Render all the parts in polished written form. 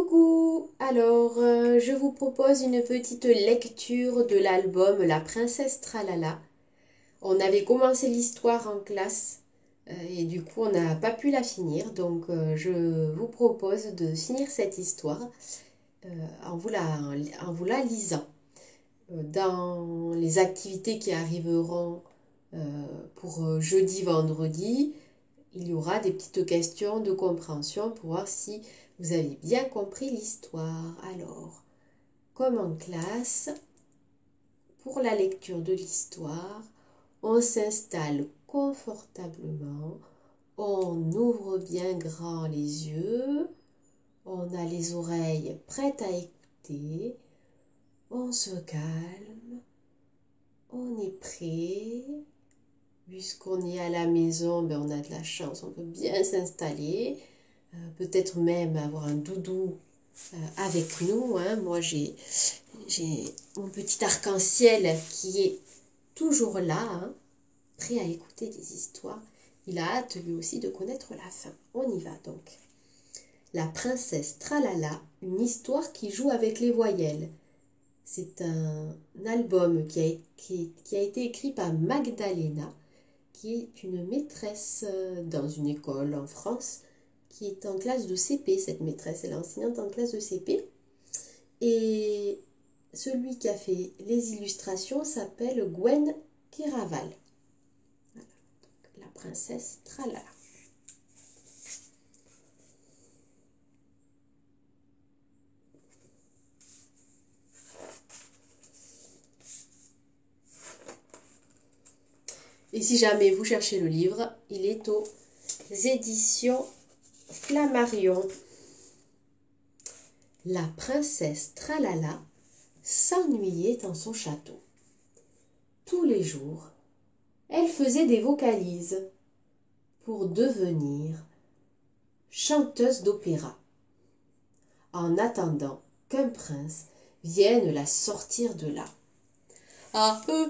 Coucou! Alors, je vous propose une petite lecture de l'album La Princesse Tralala. On avait commencé l'histoire en classe et du coup on n'a pas pu la finir. Donc je vous propose de finir cette histoire en vous la lisant. Dans les activités qui arriveront pour jeudi, vendredi, il y aura des petites questions de compréhension pour voir si vous avez bien compris l'histoire. Alors, comme en classe, pour la lecture de l'histoire, on s'installe confortablement, on ouvre bien grand les yeux, on a les oreilles prêtes à écouter, on se calme, on est prêt. Puisqu'on est à la maison, ben on a de la chance, on peut bien s'installer, peut-être même avoir un doudou avec nous. Hein. Moi, j'ai mon petit arc-en-ciel qui est toujours là, hein, prêt à écouter des histoires. Il a hâte lui aussi de connaître la fin. On y va donc. La princesse Tralala, une histoire qui joue avec les voyelles. C'est un album qui a été écrit par Magdalena, qui est une maîtresse dans une école en France, qui est en classe de CP, cette maîtresse, elle est enseignante en classe de CP. Et celui qui a fait les illustrations s'appelle Gwen Keraval. Voilà. Donc, la princesse Tralala. Et si jamais vous cherchez le livre, il est aux éditions Flammarion. La princesse Tralala s'ennuyait dans son château. Tous les jours, elle faisait des vocalises pour devenir chanteuse d'opéra, en attendant qu'un prince vienne la sortir de là. Ah, oh,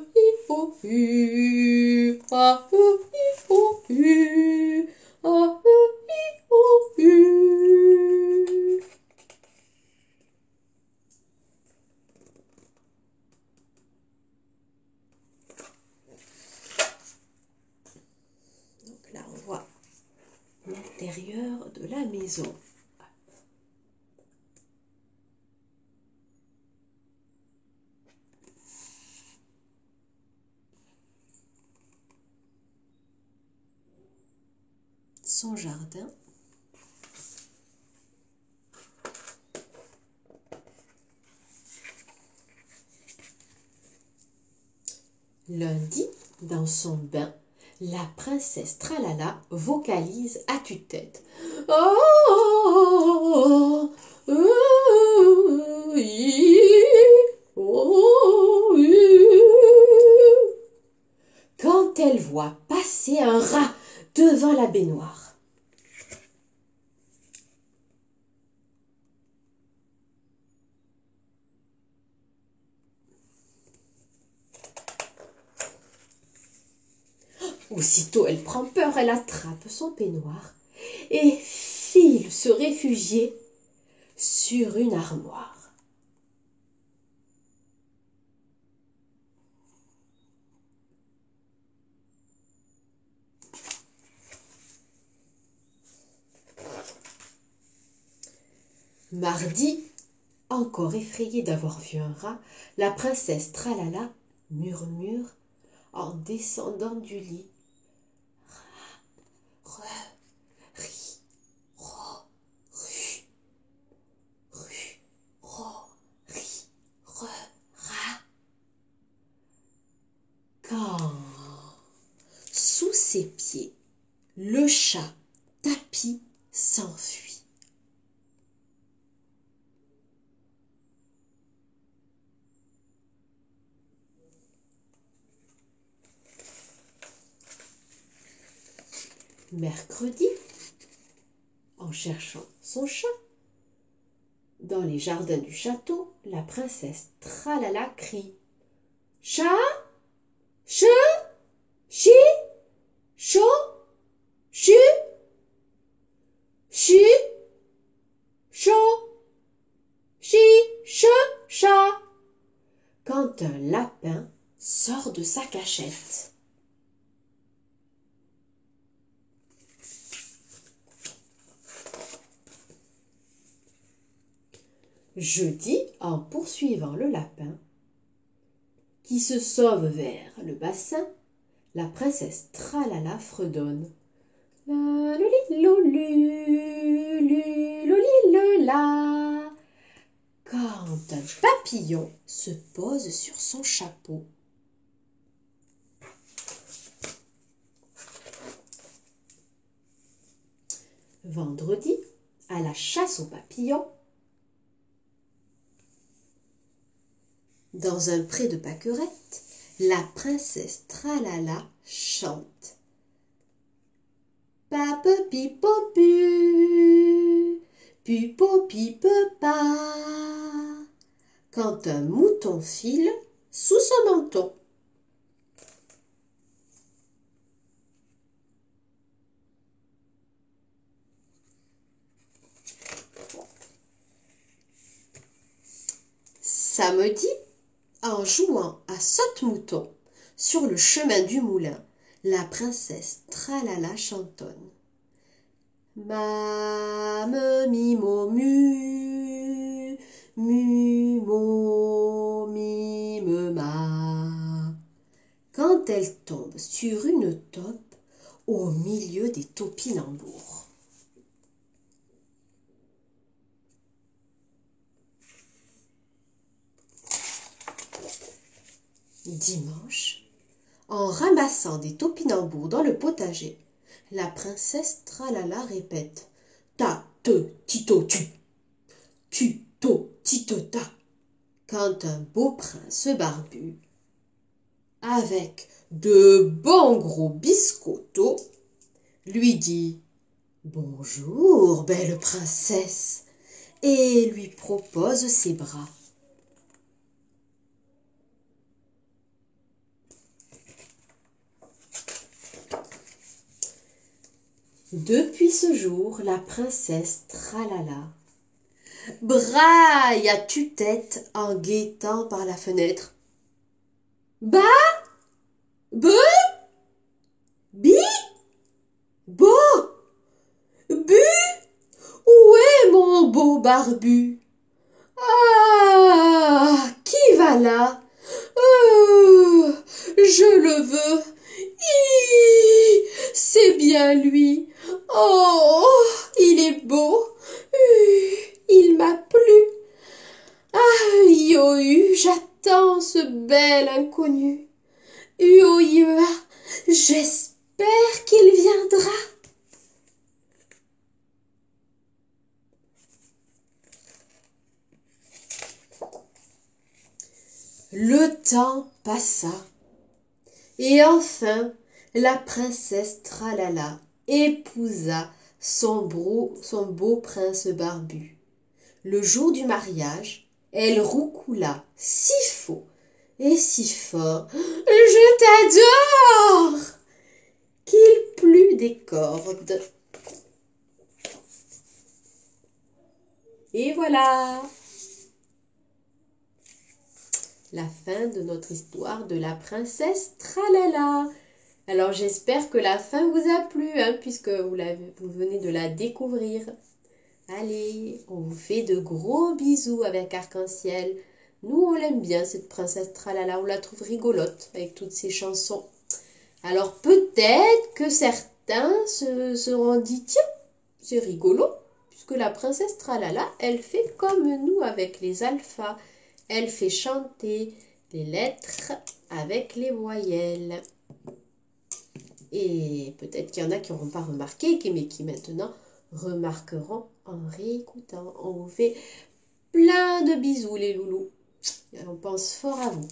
ah, oh, ah, oh, Donc là, on voit l'intérieur de la maison. Son jardin. Lundi, dans son bain, la princesse Tralala vocalise à tue-tête. Oh, quand elle voit passer un rat devant la baignoire. Aussitôt, elle prend peur, elle attrape son peignoir et file se réfugier sur une armoire. Mardi, encore effrayée d'avoir vu un rat, la princesse Tralala murmure en descendant du lit. Rat, ri, ro, ru, ro, ri, rat. Quand, sous ses pieds, le chat Tapi s'enfuit. Mercredi, en cherchant son chat, dans les jardins du château, la princesse Tralala crie « Chat, che, chi, chaud, chu, chu, chaud, de sa cachette. Jeudi, en poursuivant le lapin, qui se sauve vers le bassin, la princesse Tralala fredonne. La loli lolu, lu loli lola. Quand un papillon se pose sur son chapeau. Vendredi, à la chasse aux papillons, dans un pré de pâquerettes, la princesse Tralala chante. Pape pipo pu, pupo pipe pas, quand un mouton file sous son menton. Samedi, en jouant à saute-mouton sur le chemin du moulin, la princesse Tralala chantonne. Mame mimo mu, mu mo mime ma. Quand elle tombe sur une taupe au milieu des topinambours. Dimanche, en ramassant des topinambours dans le potager, la princesse Tralala répète ta te tito tu to tito ta, quand un beau prince barbu, avec de bons gros biscottos, lui dit bonjour belle princesse et lui propose ses bras. Depuis ce jour, la princesse Tralala braille à tue-tête en guettant par la fenêtre. Ba, be, bi, bo, bu, où est mon beau barbu? Ah, qui va là? Je le veux. C'est bien lui. Oh, il est beau. Il m'a plu. Ah, yo, j'attends ce bel inconnu. Yo, j'espère qu'il viendra. Le temps passa. Et enfin, la princesse Tralala épousa son beau prince barbu. Le jour du mariage, elle roucoula si faux et si fort « Je t'adore !» qu'il plut des cordes. Et voilà la fin de notre histoire de la princesse Tralala. Alors j'espère que la fin vous a plu, puisque vous venez de la découvrir. Allez, on vous fait de gros bisous avec Arc-en-Ciel. Nous, on l'aime bien, cette princesse Tralala. On la trouve rigolote avec toutes ses chansons. Alors peut-être que certains se seront dit, tiens, c'est rigolo, puisque la princesse Tralala, elle fait comme nous avec les alphas. Elle fait chanter les lettres avec les voyelles. Et peut-être qu'il y en a qui n'auront pas remarqué, mais qui maintenant remarqueront en réécoutant. On vous fait plein de bisous les loulous. Et on pense fort à vous.